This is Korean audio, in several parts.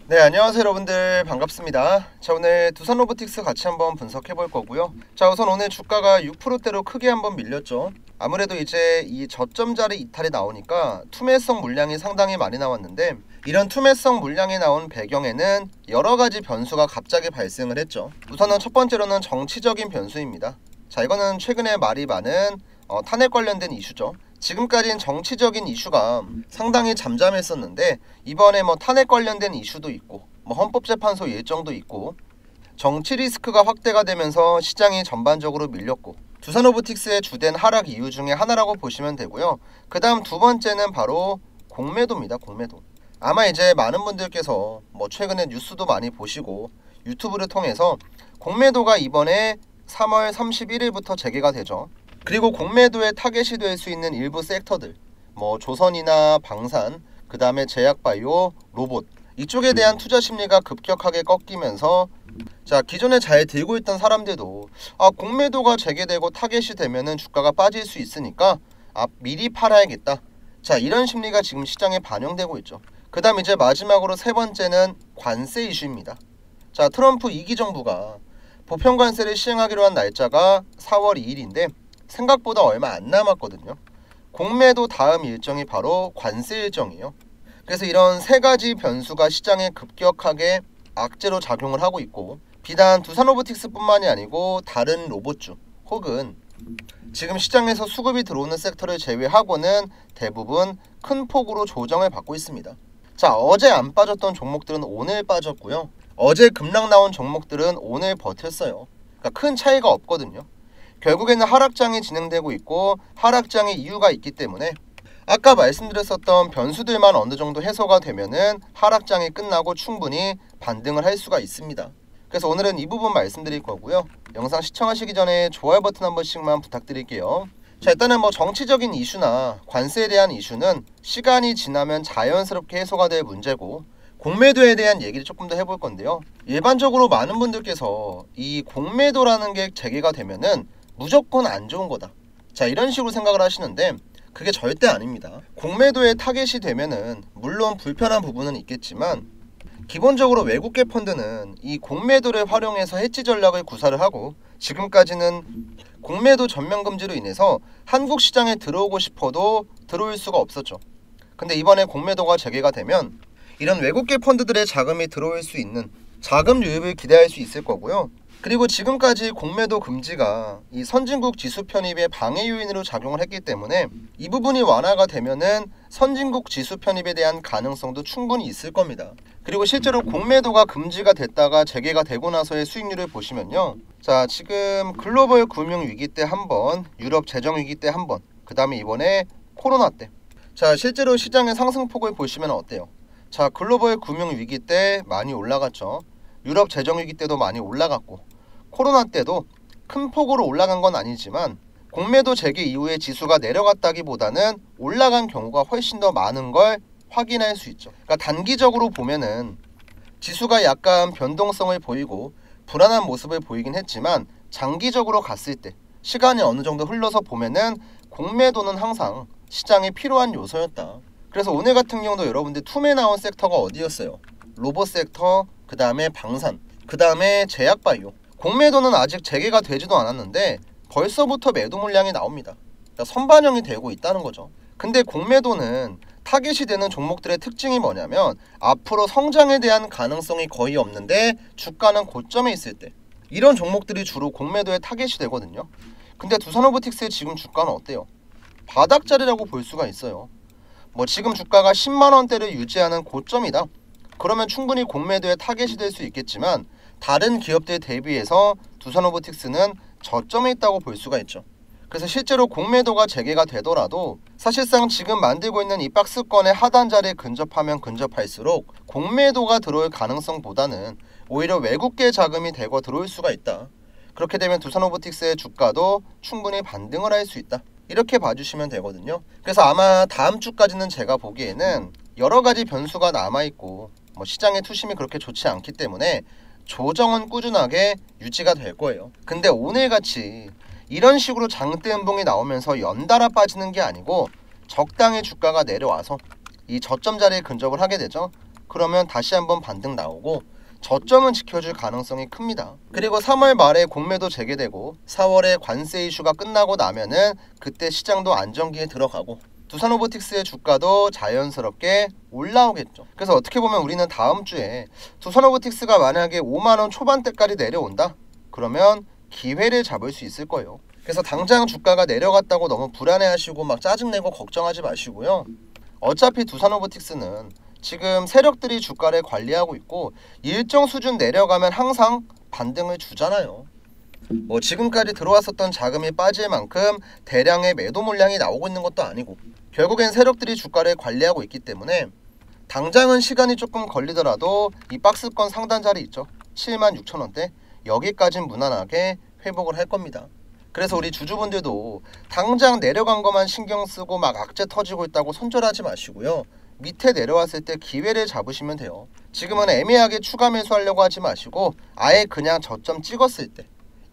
네, 안녕하세요 여러분들, 반갑습니다. 자, 오늘 두산로보틱스 같이 한번 분석해 볼 거고요. 자, 우선 오늘 주가가 6%대로 크게 한번 밀렸죠. 아무래도 이제 이 저점자리 이탈이 나오니까 투매성 물량이 상당히 많이 나왔는데, 이런 투매성 물량이 나온 배경에는 여러 가지 변수가 갑자기 발생을 했죠. 우선은 첫 번째로는 정치적인 변수입니다. 자, 이거는 최근에 말이 많은 탄핵 관련된 이슈죠. 지금까지는 정치적인 이슈가 상당히 잠잠했었는데, 이번에 탄핵 관련된 이슈도 있고 헌법재판소 일정도 있고 정치 리스크가 확대가 되면서 시장이 전반적으로 밀렸고, 두산로보틱스의 주된 하락 이유 중에 하나라고 보시면 되고요. 그 다음 두 번째는 바로 공매도입니다. 공매도. 아마 이제 많은 분들께서 최근에 뉴스도 많이 보시고 유튜브를 통해서 공매도가 이번에 3월 31일부터 재개가 되죠. 그리고 공매도에 타겟이 될 수 있는 일부 섹터들, 조선이나 방산, 그 다음에 제약바이오, 로봇, 이쪽에 대한 투자 심리가 급격하게 꺾이면서, 자, 기존에 잘 들고 있던 사람들도 공매도가 재개되고 타겟이 되면은 주가가 빠질 수 있으니까 미리 팔아야겠다. 자, 이런 심리가 지금 시장에 반영되고 있죠. 그 다음 이제 마지막으로 세 번째는 관세 이슈입니다. 자, 트럼프 2기 정부가 보편관세를 시행하기로 한 날짜가 4월 2일인데 생각보다 얼마 안 남았거든요. 공매도 다음 일정이 바로 관세 일정이에요. 그래서 이런 세 가지 변수가 시장에 급격하게 악재로 작용을 하고 있고, 비단 두산로보틱스뿐만이 아니고 다른 로봇주 혹은 지금 시장에서 수급이 들어오는 섹터를 제외하고는 대부분 큰 폭으로 조정을 받고 있습니다. 자, 어제 안 빠졌던 종목들은 오늘 빠졌고요. 어제 급락 나온 종목들은 오늘 버텼어요. 그러니까 큰 차이가 없거든요. 결국에는 하락장이 진행되고 있고, 하락장의 이유가 있기 때문에 아까 말씀드렸었던 변수들만 어느 정도 해소가 되면은 하락장이 끝나고 충분히 반등을 할 수가 있습니다. 그래서 오늘은 이 부분 말씀드릴 거고요. 영상 시청하시기 전에 좋아요 버튼 한 번씩만 부탁드릴게요. 자, 일단은 정치적인 이슈나 관세에 대한 이슈는 시간이 지나면 자연스럽게 해소가 될 문제고, 공매도에 대한 얘기를 조금 더 해볼 건데요. 일반적으로 많은 분들께서 이 공매도라는 게 재개가 되면은 무조건 안 좋은 거다, 자, 이런 식으로 생각을 하시는데 그게 절대 아닙니다. 공매도에 타겟이 되면은 물론 불편한 부분은 있겠지만, 기본적으로 외국계 펀드는 이 공매도를 활용해서 해지 전략을 구사를 하고, 지금까지는 공매도 전면 금지로 인해서 한국 시장에 들어오고 싶어도 들어올 수가 없었죠. 근데 이번에 공매도가 재개가 되면 이런 외국계 펀드들의 자금이 들어올 수 있는 자금 유입을 기대할 수 있을 거고요. 그리고 지금까지 공매도 금지가 이 선진국 지수 편입의 방해 요인으로 작용을 했기 때문에 이 부분이 완화가 되면은 선진국 지수 편입에 대한 가능성도 충분히 있을 겁니다. 그리고 실제로 공매도가 금지가 됐다가 재개가 되고 나서의 수익률을 보시면요. 자, 지금 글로벌 금융 위기 때 한 번, 유럽 재정 위기 때 한 번, 그 다음에 이번에 코로나 때. 자, 실제로 시장의 상승폭을 보시면 어때요? 자, 글로벌 금융 위기 때 많이 올라갔죠. 유럽 재정 위기 때도 많이 올라갔고, 코로나 때도 큰 폭으로 올라간 건 아니지만 공매도 재개 이후에 지수가 내려갔다기보다는 올라간 경우가 훨씬 더 많은 걸 확인할 수 있죠. 그러니까 단기적으로 보면은 지수가 약간 변동성을 보이고 불안한 모습을 보이긴 했지만, 장기적으로 갔을 때 시간이 어느 정도 흘러서 보면은 공매도는 항상 시장에 필요한 요소였다. 그래서 오늘 같은 경우도 여러분들 투매 나온 섹터가 어디였어요? 로봇 섹터, 그 다음에 방산, 그 다음에 제약바이오. 공매도는 아직 재개가 되지도 않았는데 벌써부터 매도 물량이 나옵니다. 그러니까 선반영이 되고 있다는 거죠. 근데 공매도는 타겟이 되는 종목들의 특징이 뭐냐면, 앞으로 성장에 대한 가능성이 거의 없는데 주가는 고점에 있을 때, 이런 종목들이 주로 공매도의 타겟이 되거든요. 근데 두산로보틱스의 지금 주가는 어때요? 바닥자리라고 볼 수가 있어요. 지금 주가가 10만원대를 유지하는 고점이다, 그러면 충분히 공매도의 타겟이 될 수 있겠지만, 다른 기업들 대비해서 두산로보틱스는 저점에 있다고 볼 수가 있죠. 그래서 실제로 공매도가 재개가 되더라도 사실상 지금 만들고 있는 이 박스권의 하단 자리에 근접하면 근접할수록 공매도가 들어올 가능성보다는 오히려 외국계 자금이 대거 들어올 수가 있다. 그렇게 되면 두산로보틱스의 주가도 충분히 반등을 할 수 있다, 이렇게 봐주시면 되거든요. 그래서 아마 다음 주까지는 제가 보기에는 여러 가지 변수가 남아있고 시장의 투심이 그렇게 좋지 않기 때문에 조정은 꾸준하게 유지가 될 거예요. 근데 오늘같이 이런 식으로 장대 음봉이 나오면서 연달아 빠지는 게 아니고 적당히 주가가 내려와서 이 저점 자리에 근접을 하게 되죠. 그러면 다시 한번 반등 나오고 저점은 지켜줄 가능성이 큽니다. 그리고 3월 말에 공매도 재개되고 4월에 관세 이슈가 끝나고 나면은 그때 시장도 안정기에 들어가고 두산로보틱스의 주가도 자연스럽게 올라오겠죠. 그래서 어떻게 보면 우리는 다음 주에 두산로보틱스가 만약에 5만원 초반대까지 내려온다? 그러면 기회를 잡을 수 있을 거예요. 그래서 당장 주가가 내려갔다고 너무 불안해하시고 막 짜증내고 걱정하지 마시고요. 어차피 두산로보틱스는 지금 세력들이 주가를 관리하고 있고 일정 수준 내려가면 항상 반등을 주잖아요. 뭐 지금까지 들어왔었던 자금이 빠질 만큼 대량의 매도 물량이 나오고 있는 것도 아니고 결국엔 세력들이 주가를 관리하고 있기 때문에 당장은 시간이 조금 걸리더라도 이 박스권 상단 자리 있죠. 76,000원대 여기까진 무난하게 회복을 할 겁니다. 그래서 우리 주주분들도 당장 내려간 것만 신경 쓰고 막 악재 터지고 있다고 손절하지 마시고요. 밑에 내려왔을 때 기회를 잡으시면 돼요. 지금은 애매하게 추가 매수하려고 하지 마시고 아예 그냥 저점 찍었을 때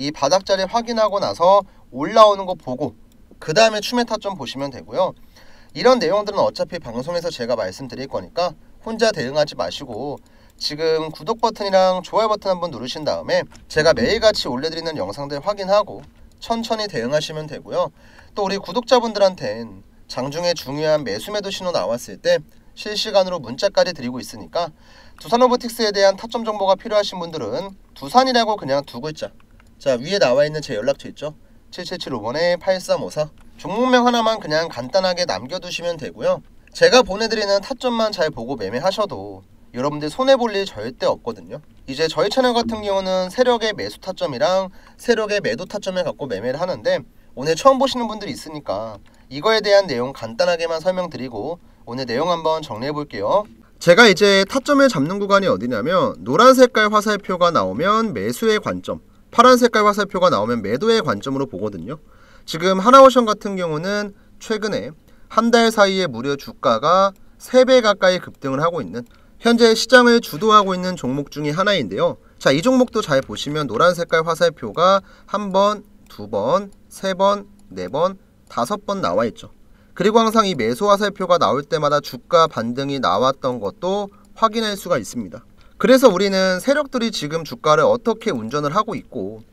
이 바닥자리 확인하고 나서 올라오는 거 보고 그 다음에 추매 타점 보시면 되고요. 이런 내용들은 어차피 방송에서 제가 말씀드릴 거니까 혼자 대응하지 마시고 지금 구독 버튼이랑 좋아요 버튼 한번 누르신 다음에 제가 매일같이 올려드리는 영상들 확인하고 천천히 대응하시면 되고요. 또 우리 구독자분들한텐 장중에 중요한 매수 매도 신호 나왔을 때 실시간으로 문자까지 드리고 있으니까 두산로보틱스에 대한 타점 정보가 필요하신 분들은 두산이라고 그냥 두 글자, 자 위에 나와 있는 제 연락처 있죠? 7775번에 8354 종목명 하나만 그냥 간단하게 남겨두시면 되고요. 제가 보내드리는 타점만 잘 보고 매매하셔도 여러분들 손해볼 일 절대 없거든요. 이제 저희 채널 같은 경우는 세력의 매수 타점이랑 세력의 매도 타점을 갖고 매매를 하는데 오늘 처음 보시는 분들이 있으니까 이거에 대한 내용 간단하게만 설명드리고 오늘 내용 한번 정리해 볼게요. 제가 이제 타점을 잡는 구간이 어디냐면 노란 색깔 화살표가 나오면 매수의 관점, 파란 색깔 화살표가 나오면 매도의 관점으로 보거든요. 지금 하나오션 같은 경우는 최근에 한 달 사이에 무려 주가가 3배 가까이 급등을 하고 있는 현재 시장을 주도하고 있는 종목 중에 하나인데요. 자, 이 종목도 잘 보시면 노란 색깔 화살표가 1번, 2번, 3번, 4번, 5번 나와 있죠. 그리고 항상 이 매수 화살표가 나올 때마다 주가 반등이 나왔던 것도 확인할 수가 있습니다. 그래서 우리는 세력들이 지금 주가를 어떻게 운전을 하고 있고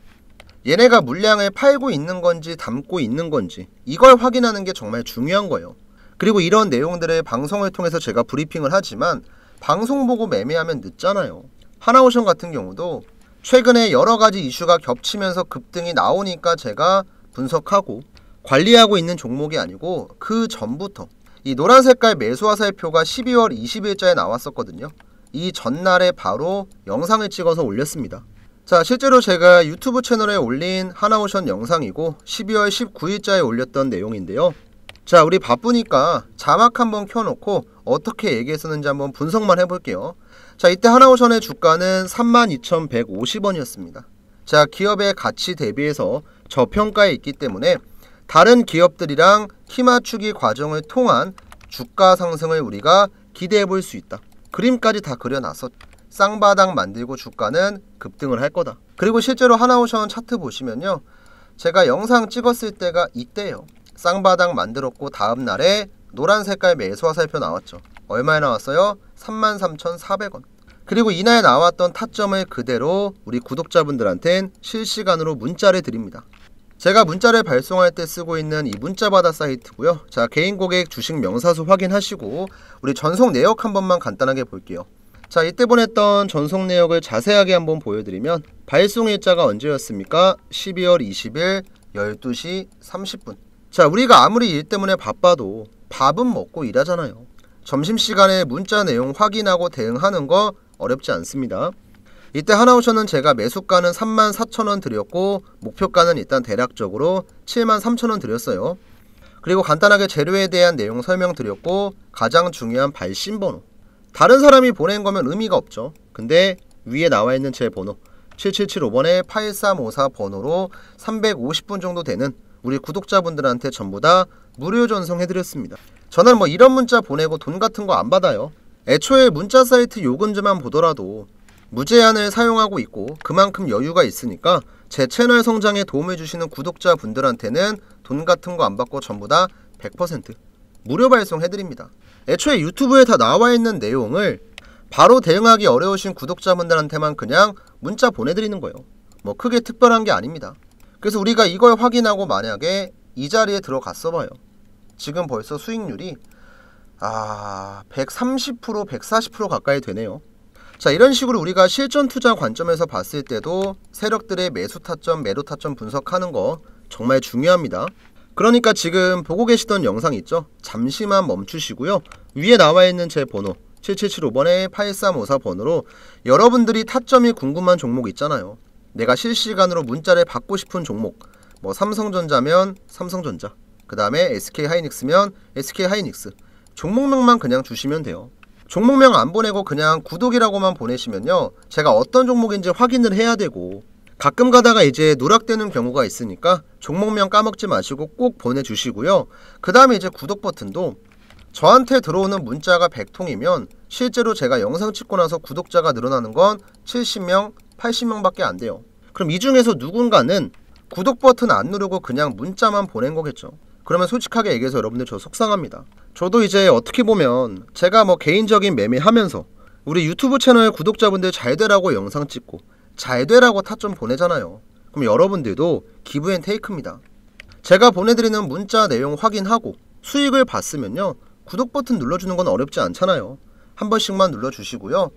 얘네가 물량을 팔고 있는 건지 담고 있는 건지 이걸 확인하는 게 정말 중요한 거예요. 그리고 이런 내용들을 방송을 통해서 제가 브리핑을 하지만 방송 보고 매매하면 늦잖아요. 하나오션 같은 경우도 최근에 여러가지 이슈가 겹치면서 급등이 나오니까 제가 분석하고 관리하고 있는 종목이 아니고 그 전부터 이 노란 색깔 매수 화살표가 12월 20일자에 나왔었거든요. 이 전날에 바로 영상을 찍어서 올렸습니다. 자, 실제로 제가 유튜브 채널에 올린 하나오션 영상이고 12월 19일자에 올렸던 내용인데요. 자, 우리 바쁘니까 자막 한번 켜놓고 어떻게 얘기했었는지 한번 분석만 해볼게요. 자, 이때 하나오션의 주가는 32,150원이었습니다. 자, 기업의 가치 대비해서 저평가에 있기 때문에 다른 기업들이랑 키 맞추기 과정을 통한 주가 상승을 우리가 기대해 볼 수 있다. 그림까지 다 그려놔서 쌍바닥 만들고 주가는 급등을 할 거다. 그리고 실제로 하나오션 차트 보시면요, 제가 영상 찍었을 때가 이때예요. 쌍바닥 만들었고 다음날에 노란 색깔 매수 화살표 나왔죠. 얼마에 나왔어요? 33,400원. 그리고 이날 나왔던 타점을 그대로 우리 구독자분들한텐 실시간으로 문자를 드립니다. 제가 문자를 발송할 때 쓰고 있는 이 문자받아 사이트고요. 자, 개인 고객 주식 명사수 확인하시고 우리 전송 내역 한 번만 간단하게 볼게요. 자, 이때 보냈던 전송 내역을 자세하게 한번 보여드리면 발송 일자가 언제였습니까? 12월 20일 12시 30분. 자, 우리가 아무리 일 때문에 바빠도 밥은 먹고 일하잖아요. 점심시간에 문자 내용 확인하고 대응하는 거 어렵지 않습니다. 이때 하나오션은 제가 매수가는 34,000원 드렸고 목표가는 일단 대략적으로 73,000원 드렸어요. 그리고 간단하게 재료에 대한 내용 설명드렸고 가장 중요한 발신번호, 다른 사람이 보낸 거면 의미가 없죠. 근데 위에 나와 있는 제 번호 7775번에 8354 번호로 350분 정도 되는 우리 구독자분들한테 전부 다 무료 전송해드렸습니다. 저는 뭐 이런 문자 보내고 돈 같은 거 안 받아요. 애초에 문자 사이트 요금제만 보더라도 무제한을 사용하고 있고 그만큼 여유가 있으니까 제 채널 성장에 도움을 주시는 구독자분들한테는 돈 같은 거 안 받고 전부 다 100% 무료 발송해드립니다. 애초에 유튜브에 다 나와 있는 내용을 바로 대응하기 어려우신 구독자분들한테만 그냥 문자 보내드리는 거예요. 뭐 크게 특별한 게 아닙니다. 그래서 우리가 이걸 확인하고 만약에 이 자리에 들어갔어 봐요. 지금 벌써 수익률이 130%, 140% 가까이 되네요. 자, 이런 식으로 우리가 실전 투자 관점에서 봤을 때도 세력들의 매수 타점, 매도 타점 분석하는 거 정말 중요합니다. 그러니까 지금 보고 계시던 영상 있죠? 잠시만 멈추시고요. 위에 나와 있는 제 번호 7775번에 8354번으로 여러분들이 타점이 궁금한 종목 있잖아요. 내가 실시간으로 문자를 받고 싶은 종목, 뭐 삼성전자면 삼성전자, 그 다음에 SK하이닉스면 SK하이닉스, 종목명만 그냥 주시면 돼요. 종목명 안 보내고 그냥 구독이라고만 보내시면요, 제가 어떤 종목인지 확인을 해야 되고, 가끔 가다가 이제 누락되는 경우가 있으니까 종목명 까먹지 마시고 꼭 보내주시고요. 그 다음에 이제 구독 버튼도 저한테 들어오는 문자가 100통이면 실제로 제가 영상 찍고 나서 구독자가 늘어나는 건 70명, 80명밖에 안 돼요. 그럼 이 중에서 누군가는 구독 버튼 안 누르고 그냥 문자만 보낸 거겠죠. 그러면 솔직하게 얘기해서 여러분들 저 속상합니다. 저도 이제 어떻게 보면 제가 뭐 개인적인 매매하면서 우리 유튜브 채널 구독자분들 잘 되라고 영상 찍고 잘 되라고 타점 보내잖아요. 그럼 여러분들도 기브 앤 테이크입니다. 제가 보내드리는 문자 내용 확인하고 수익을 봤으면요, 구독 버튼 눌러주는 건 어렵지 않잖아요. 한 번씩만 눌러주시고요.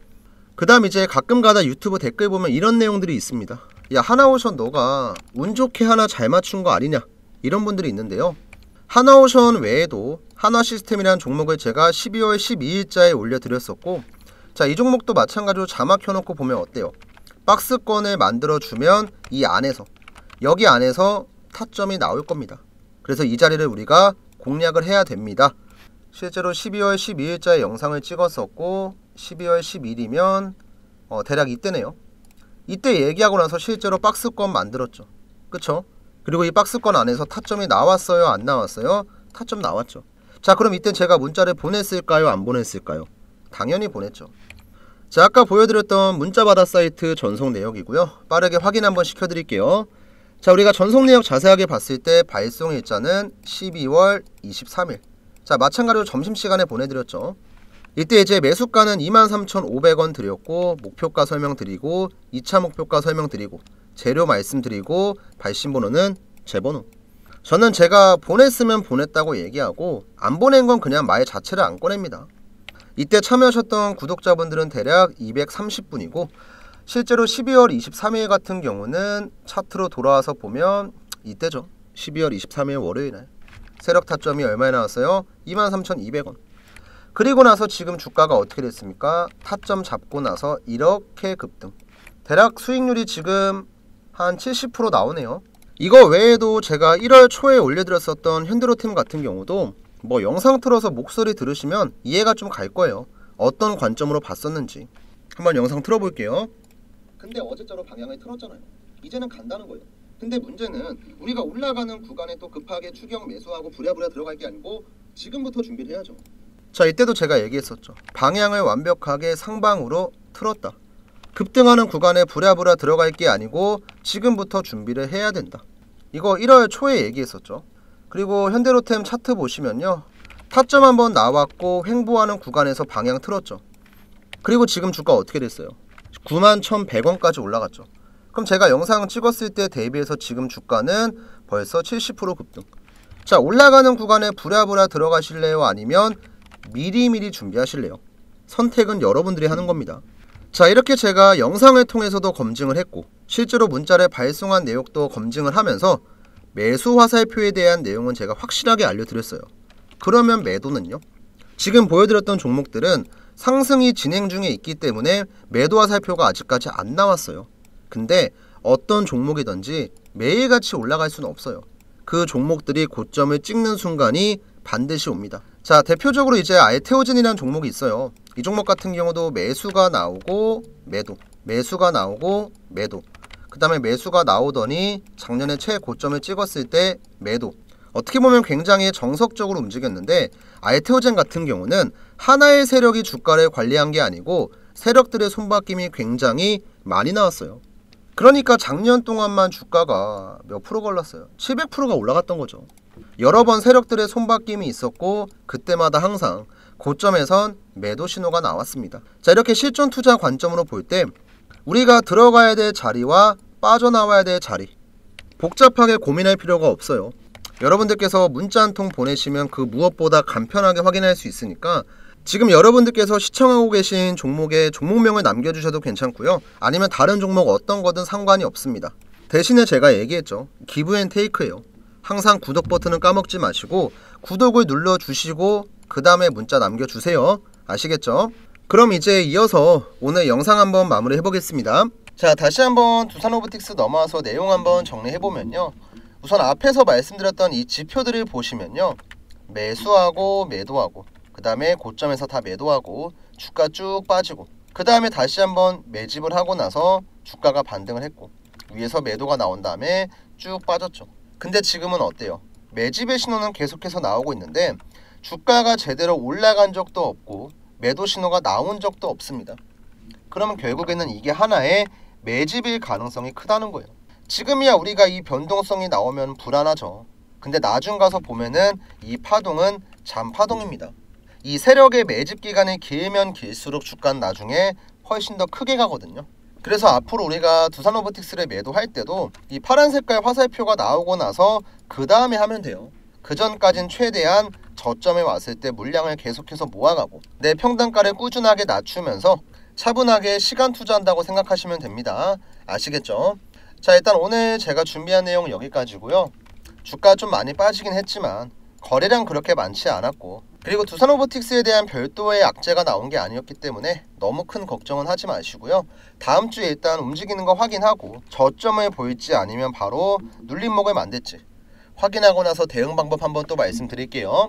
그 다음 이제 가끔 가다 유튜브 댓글 보면 이런 내용들이 있습니다. 야, 하나오션 너가 운 좋게 하나 잘 맞춘 거 아니냐, 이런 분들이 있는데요. 하나오션 외에도 하나시스템이라는 종목을 제가 12월 12일자에 올려드렸었고, 자, 이 종목도 마찬가지로 자막 켜놓고 보면 어때요? 박스권을 만들어주면 이 안에서, 여기 안에서 타점이 나올 겁니다. 그래서 이 자리를 우리가 공략을 해야 됩니다. 실제로 12월 12일자에 영상을 찍었었고 12월 10일이면 대략 이때네요. 이때 얘기하고 나서 실제로 박스권 만들었죠. 그쵸? 그리고 이 박스권 안에서 타점이 나왔어요, 안 나왔어요? 타점 나왔죠. 자, 그럼 이때 제가 문자를 보냈을까요, 안 보냈을까요? 당연히 보냈죠. 자, 아까 보여드렸던 문자받아 사이트 전송 내역이고요. 빠르게 확인 한번 시켜드릴게요. 자, 우리가 전송 내역 자세하게 봤을 때 발송 일자는 12월 23일. 자, 마찬가지로 점심시간에 보내드렸죠. 이때 이제 매수가는 23,500원 드렸고, 목표가 설명드리고, 2차 목표가 설명드리고, 재료 말씀드리고, 발신번호는 제 번호. 저는 제가 보냈으면 보냈다고 얘기하고 안 보낸 건 그냥 말 자체를 안 꺼냅니다. 이때 참여하셨던 구독자분들은 대략 230분이고 실제로 12월 23일 같은 경우는 차트로 돌아와서 보면 이때죠. 12월 23일 월요일날 세력 타점이 얼마에 나왔어요? 23,200원. 그리고 나서 지금 주가가 어떻게 됐습니까? 타점 잡고 나서 이렇게 급등. 대략 수익률이 지금 한 70% 나오네요. 이거 외에도 제가 1월 초에 올려드렸었던 현대로템 같은 경우도 뭐 영상 틀어서 목소리 들으시면 이해가 좀 갈 거예요. 어떤 관점으로 봤었는지. 한번 영상 틀어볼게요. 근데 어제처럼 방향을 틀었잖아요. 이제는 간다는 거예요. 근데 문제는 우리가 올라가는 구간에 또 급하게 추격 매수하고 부랴부랴 들어갈 게 아니고 지금부터 준비를 해야죠. 자, 이때도 제가 얘기했었죠. 방향을 완벽하게 상방으로 틀었다. 급등하는 구간에 부랴부랴 들어갈 게 아니고 지금부터 준비를 해야 된다. 이거 1월 초에 얘기했었죠. 그리고 현대로템 차트 보시면요, 타점 한번 나왔고 횡보하는 구간에서 방향 틀었죠. 그리고 지금 주가 어떻게 됐어요? 91,100원까지 올라갔죠. 그럼 제가 영상 찍었을 때 대비해서 지금 주가는 벌써 70% 급등. 자, 올라가는 구간에 부랴부랴 들어가실래요? 아니면 미리미리 준비하실래요? 선택은 여러분들이 하는 겁니다. 자, 이렇게 제가 영상을 통해서도 검증을 했고 실제로 문자를 발송한 내역도 검증을 하면서 매수 화살표에 대한 내용은 제가 확실하게 알려드렸어요. 그러면 매도는요? 지금 보여드렸던 종목들은 상승이 진행 중에 있기 때문에 매도 화살표가 아직까지 안 나왔어요. 근데 어떤 종목이든지 매일같이 올라갈 수는 없어요. 그 종목들이 고점을 찍는 순간이 반드시 옵니다. 자, 대표적으로 이제 알테오젠이라는 종목이 있어요. 이 종목 같은 경우도 매수가 나오고 매도, 매수가 나오고 매도, 그 다음에 매수가 나오더니 작년에 최고점을 찍었을 때 매도. 어떻게 보면 굉장히 정석적으로 움직였는데 알테오젠 같은 경우는 하나의 세력이 주가를 관리한 게 아니고 세력들의 손바뀜이 굉장히 많이 나왔어요. 그러니까 작년 동안만 주가가 몇 프로 걸렸어요? 700%가 올라갔던 거죠. 여러 번 세력들의 손바뀜이 있었고 그때마다 항상 고점에선 매도 신호가 나왔습니다. 자, 이렇게 실전 투자 관점으로 볼 때 우리가 들어가야 될 자리와 빠져나와야 될 자리 복잡하게 고민할 필요가 없어요. 여러분들께서 문자 한 통 보내시면 그 무엇보다 간편하게 확인할 수 있으니까 지금 여러분들께서 시청하고 계신 종목의 종목명을 남겨주셔도 괜찮고요. 아니면 다른 종목 어떤 거든 상관이 없습니다. 대신에 제가 얘기했죠. 기브앤테이크예요. 항상 구독 버튼은 까먹지 마시고 구독을 눌러주시고 그 다음에 문자 남겨주세요. 아시겠죠? 그럼 이제 이어서 오늘 영상 한번 마무리 해보겠습니다. 자, 다시 한번 두산로보틱스 넘어와서 내용 한번 정리해보면요. 우선 앞에서 말씀드렸던 이 지표들을 보시면요. 매수하고 매도하고 그 다음에 고점에서 다 매도하고 주가 쭉 빠지고 그 다음에 다시 한번 매집을 하고 나서 주가가 반등을 했고 위에서 매도가 나온 다음에 쭉 빠졌죠. 근데 지금은 어때요? 매집의 신호는 계속해서 나오고 있는데 주가가 제대로 올라간 적도 없고 매도 신호가 나온 적도 없습니다. 그러면 결국에는 이게 하나의 매집일 가능성이 크다는 거예요. 지금이야 우리가 이 변동성이 나오면 불안하죠. 근데 나중 가서 보면은 이 파동은 잠파동입니다. 이 세력의 매집 기간이 길면 길수록 주가는 나중에 훨씬 더 크게 가거든요. 그래서 앞으로 우리가 두산로보틱스를 매도할 때도 이 파란 색깔 화살표가 나오고 나서 그 다음에 하면 돼요. 그 전까진 최대한 저점에 왔을 때 물량을 계속해서 모아가고 내 평단가를 꾸준하게 낮추면서 차분하게 시간 투자한다고 생각하시면 됩니다. 아시겠죠? 자, 일단 오늘 제가 준비한 내용 여기까지고요. 주가 좀 많이 빠지긴 했지만 거래량 그렇게 많지 않았고 그리고 두산로보틱스에 대한 별도의 악재가 나온 게 아니었기 때문에 너무 큰 걱정은 하지 마시고요. 다음 주에 일단 움직이는 거 확인하고 저점을 보일지 아니면 바로 눌림목을 만들지 확인하고 나서 대응 방법 한번 또 말씀드릴게요.